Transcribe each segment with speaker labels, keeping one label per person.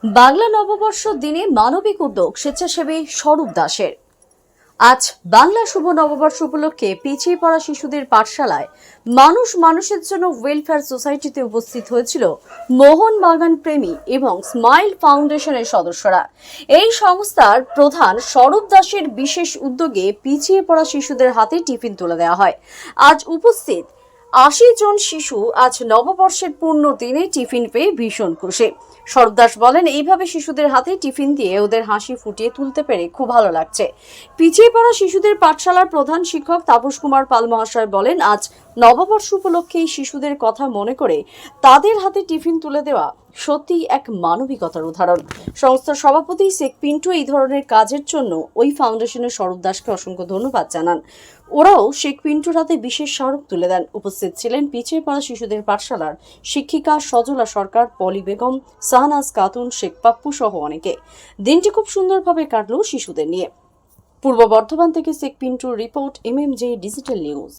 Speaker 1: বাংলা নববর্ষ দিনে মানবিক উদ্যোগ স্বেচ্ছাসেবী স্বরূপ দাসের। আজ বাংলা শুভ নববর্ষ উপলক্ষে পিছিয়ে পড়া শিশুদের পাঠশালায় মানুষ মানুষের জন্য ওয়েলফেয়ার সোসাইটিতে উপস্থিত হয়েছিল মোহনবাগান প্রেমী এবং স্মাইল ফাউন্ডেশনের সদস্যরা। এই সংস্থার প্রধান স্বরূপ দাসের বিশেষ উদ্যোগে পিছিয়ে পড়া শিশুদের হাতে টিফিন তুলে দেওয়া হয়। আজ উপস্থিত ৮০ জন শিশু আজ নববর্ষের পূর্ণ দিনে টিফিন পেয়ে ভীষণ খুশি। স্বরূপ দাস বলেন, এইভাবে শিশুদের হাতে টিফিন দিয়ে ওদের হাসি ফুটিয়ে তুলতে পেরে খুব ভালো লাগছে। পিছিয়ে পড়া শিশুদের পাঠশালার প্রধান শিক্ষক তাপস কুমার পাল মহাশয় বলেন, আজ নববর্ষ উপলক্ষে এই শিশুদের কথা মনে করে তাদের হাতে টিফিন তুলে দেওয়া সত্যি এক মানবিকতার উদাহরণ। সংস্থার সভাপতি শেখ পিন্টু এই ধরনের কাজের জন্য ওই ফাউন্ডেশনের স্বরূপ দাসকে অসংখ্য ধন্যবাদ জানান। ওরাও শেখ পিন্টুর হাতে বিশেষ স্মারক তুলে দেন। উপস্থিত ছিলেন পিছিয়ে পড়া শিশুদের পাঠশালার শিক্ষিকা সজলা সরকার, পলি বেগম, শাহনাজ খাতুন, শেখ পাপ্পু সহ অনেকে। দিনটি খুব সুন্দরভাবে কাটলো শিশুদের নিয়ে। পূর্ব বর্ধমান থেকে শেখ পিন্টুর রিপোর্ট, MMJ ডিজিটাল নিউজ।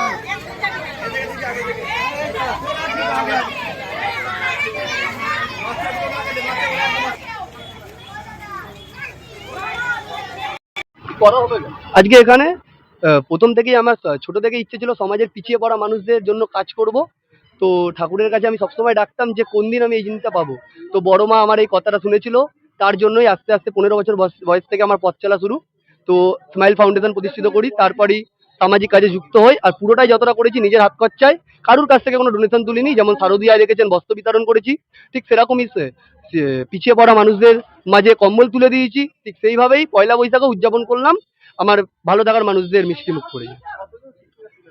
Speaker 2: আজকে এখানে প্রথম থেকেই আমার ছোট থেকে ইচ্ছে ছিল সমাজের পিছিয়ে পড়া মানুষদের জন্য কাজ করব। তো ঠাকুরের কাছে আমি সবসময় ডাকতাম যে কোন দিন আমি এই জিনিসটা পাবো। তো বড় মা আমার এই কথাটা শুনেছিল, তার জন্যই আস্তে আস্তে 15 বছর বয়স থেকে আমার পথ চলা শুরু। তো স্মাইল ফাউন্ডেশন প্রতিষ্ঠিত করি, তারপরেই সামাজিক কাজে যুক্ত হই। আর পুরোটাই যতটা করেছি নিজের হাত খরচায়, কারুর কাছ থেকে কোনো ডোনেশন তুলিনি। যেমন শারদিয়া রেখেছেন বস্ত্র বিতরণ করেছি, ঠিক সেরকমই পিছিয়ে পড়া মানুষদের মাঝে কম্বল তুলে দিয়েছি। ঠিক সেইভাবেই পয়লা বৈশাখও উদযাপন করলাম আমার ভালো থাকার মানুষদের মিষ্টি মুখ করে।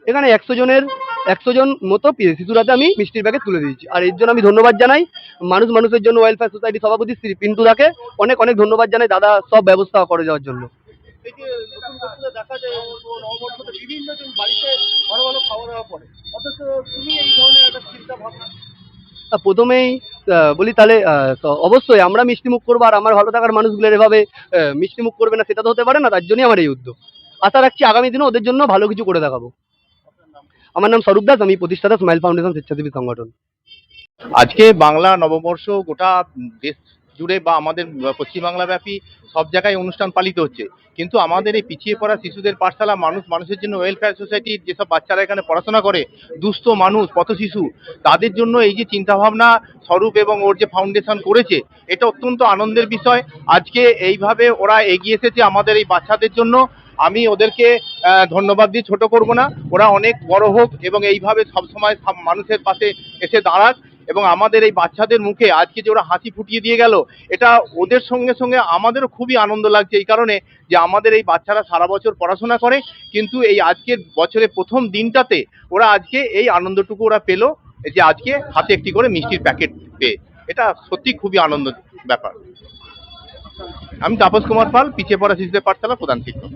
Speaker 2: এখানে 100 জন মতো শিশুর হাতে আমি মিষ্টির প্যাকেট তুলে দিয়েছি। আর এর জন্য আমি ধন্যবাদ জানাই মানুষের জন্য ওয়েলফেয়ার সোসাইটি সভাপতি শ্রী পিন্টু দাকে অনেক অনেক ধন্যবাদ জানাই দাদা সব ব্যবস্থা করে যাওয়ার জন্য। দেখা যায় বিভিন্ন জন বাড়িতে ভালো ভালো খাওয়া দাওয়া করে, অথচ তুমি এই ধরনের একটা চিন্তা ভাবনা। প্রথমেই বলি তাহলে অবশ্যই আমরা মিষ্টি মুখ করবো, আর আমার ভালো থাকার মানুষগুলোর এভাবে মিষ্টি মুখ করবে না সেটা তো হতে পারে না। তার জন্যই আমার এই উদ্যোগ। আশা রাখছি আগামী দিনে ওদের জন্য ভালো কিছু করে দেখাবো। আমার নাম স্বরূপ দাস, আমি প্রতিষ্ঠাতা স্মাইল ফাউন্ডেশন স্বেচ্ছাসেবী সংগঠন।
Speaker 3: আজকে বাংলা নববর্ষ গোটা দেশ জুড়ে বা আমাদের পশ্চিমবাংলা ব্যাপী সব জায়গায় অনুষ্ঠান পালিত হচ্ছে, কিন্তু আমাদের এই পিছিয়ে পড়া শিশুদের পাঠশালা মানুষের জন্য ওয়েলফেয়ার সোসাইটির যেসব বাচ্চারা এখানে পড়াশোনা করে, দুস্থ মানুষ, পথ শিশু, তাদের জন্য এই যে চিন্তাভাবনা স্বরূপ এবং ওর যে ফাউন্ডেশন করেছে, এটা অত্যন্ত আনন্দের বিষয়। আজকে এইভাবে ওরা এগিয়ে এসেছে আমাদের এই বাচ্চাদের জন্য। আমি ওদেরকে ধন্যবাদ দিয়ে ছোট করব না, ওরা অনেক বড় হোক এবং এইভাবে সবসময় মানুষের পাশে এসে দাঁড়াক। এবং আমাদের এই বাচ্চাদের মুখে আজকে যে ওরা হাসি ফুটিয়ে দিয়ে গেল, এটা ওদের সঙ্গে সঙ্গে আমাদেরও খুবই আনন্দ লাগছে। এই কারণে যে আমাদের এই বাচ্চারা সারা বছর পড়াশোনা করে, কিন্তু এই আজকের বছরের প্রথম দিনটাতে ওরা আজকে এই আনন্দটুকু ওরা পেলো, যে আজকে হাতে একটি করে মিষ্টির প্যাকেট পেয়ে। এটা সত্যি খুবই আনন্দ ব্যাপার। আমি তাপস কুমার পাল, পিছিয়ে পড়া শিশুদের পাঠশালা প্রধান শিক্ষক।